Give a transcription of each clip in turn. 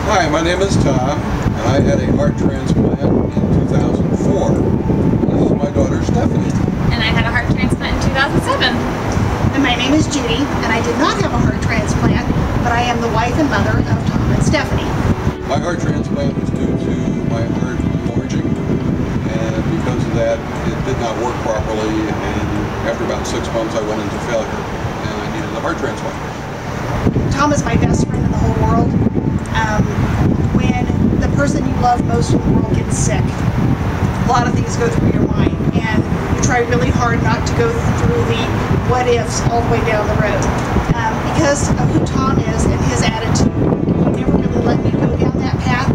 Hi, my name is Tom, and I had a heart transplant in 2004. This is my daughter, Stephanie. And I had a heart transplant in 2007. And my name is Judy, and I did not have a heart transplant, but I am the wife and mother of Tom and Stephanie. My heart transplant was due to my heart enlarging, and because of that, it did not work properly, and after about 6 months, I went into failure, and I needed a heart transplant. Tom is my best friend in the whole world. When the person you love most in the world gets sick, a lot of things go through your mind, and you try really hard not to go through the what-ifs all the way down the road. Because of who Tom is and his attitude, he never really let me go down that path.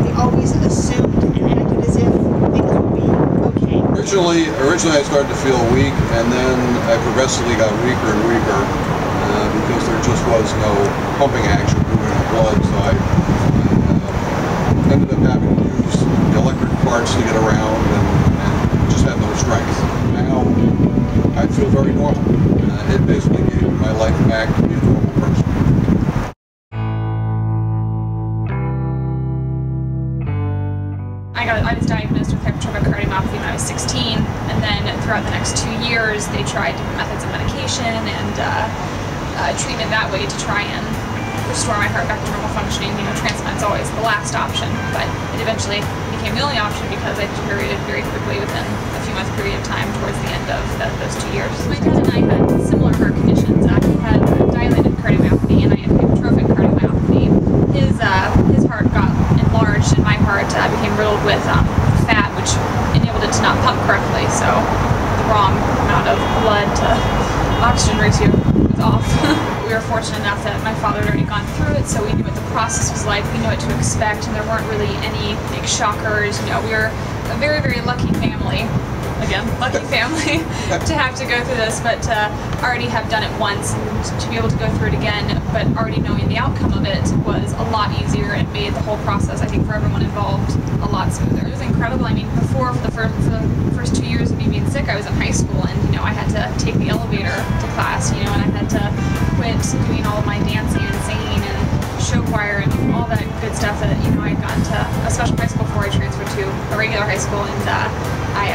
We always assumed and acted as if things would be okay. Originally I started to feel weak, and then I progressively got weaker and weaker because there just was no pumping action moving the blood, so I ended up having to use the electric parts to get around and just had no strength. Now I feel very normal. It basically gave my life back to be a normal person. I was diagnosed with hypertrophic cardiomyopathy when I was 16, and then throughout the next 2 years they tried different methods of medication and treatment that way to try and restore my heart back to normal functioning. You know, transplant's always the last option, but it eventually became the only option because I deteriorated very quickly within a few months period of time towards the end of those 2 years. My dad and I had similar heart conditions. He had dilated cardiomyopathy and I had hypertrophic cardiomyopathy. His heart got enlarged and my heart became riddled with fat, which enabled it to not pump correctly, so the wrong amount of blood to oxygen ratio was off. We were fortunate enough that my father had already gone through it, so we knew what the process was like, we knew what to expect, and there weren't really any big shockers. You know, we were a very, very lucky family, again, lucky family, to have to go through this, but to already have done it once and to be able to go through it again, but already knowing the outcome of it was a lot easier and made the whole process, I think, for everyone involved a lot smoother. It was incredible. I mean, before, for the first 2 years of me being sick, I was in high school, and you know, I had to take the elevator to class, you know, and I had to quit doing all of my dancing and singing and show choir and all that good stuff that, you know, I had gotten to a special high school before I transferred to a regular high school, and I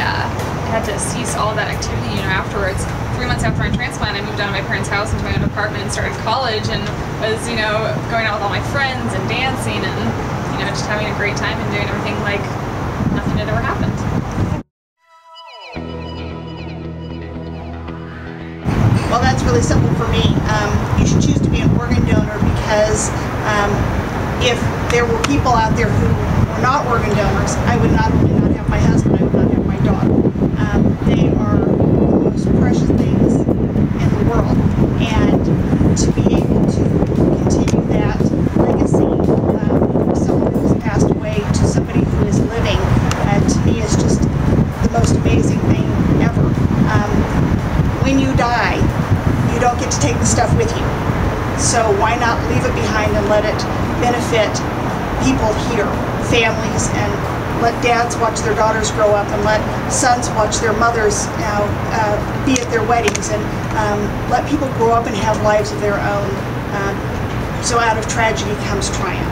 had to cease all of that activity, you know, afterwards. 3 months after my transplant, I moved out of my parents' house into my own apartment and started college, and was, you know, going out with all my friends and dancing and, you know, just having a great time and doing everything like nothing had ever happened. Well, that's really simple for me. You should choose to be an organ donor because if there were people out there who were not organ donors, I would not only not have my husband, I would not have my daughter. They are the most precious things in the world, and to be able to continue that legacy from someone who has passed away to somebody who is living, to me is just the most amazing thing ever. When you die, you don't get to take the stuff with you. So why not leave it behind and let it benefit people here, families, and let dads watch their daughters grow up and let sons watch their mothers be at their weddings, and let people grow up and have lives of their own. So out of tragedy comes triumph.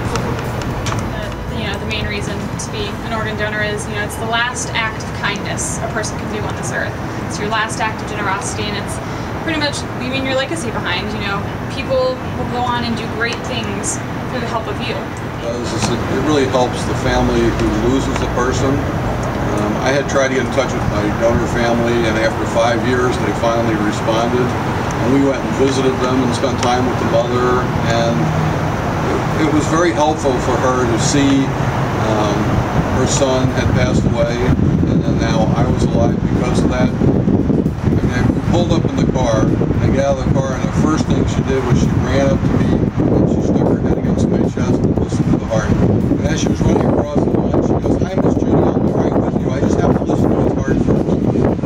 You know, the main reason to be an organ donor is, you know, it's the last act of kindness a person can do on this earth. It's your last act of generosity, and it's pretty much leaving your legacy behind. You know, people will go on and do great things through the help of you. It really helps the family who loses a person. I had tried to get in touch with my donor family, and after 5 years they finally responded, and we went and visited them and spent time with the mother, and it was very helpful for her to see her son had passed away, and now I was alive because of that. And we pulled up in the car, I got out of the car, and the first thing she did was she ran up to me and she stuck her head against my chest and listened to the heart. And as she was running across the lawn, she goes, "Hi, Miss Judy, I'll be right with you. I just have to listen to his heart first."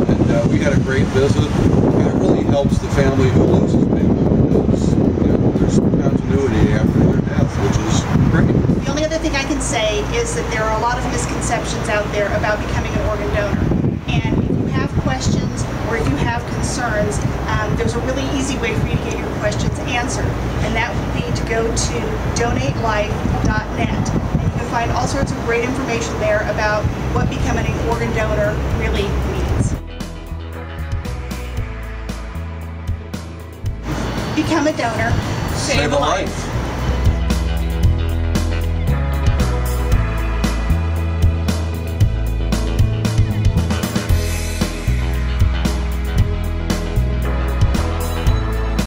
And we had a great visit, and it really helps the family who loses people because, you know, there's continuity after their death, which is great. The only other thing I can say is that there are a lot of misconceptions out there about becoming an organ donor. And if you have questions or if you have concerns, there's a really easy way for you to get your questions answered, and that would be need to go to donatelife.net. And you can find all sorts of great information there about what becoming an organ donor really means. Become a donor. Save a life.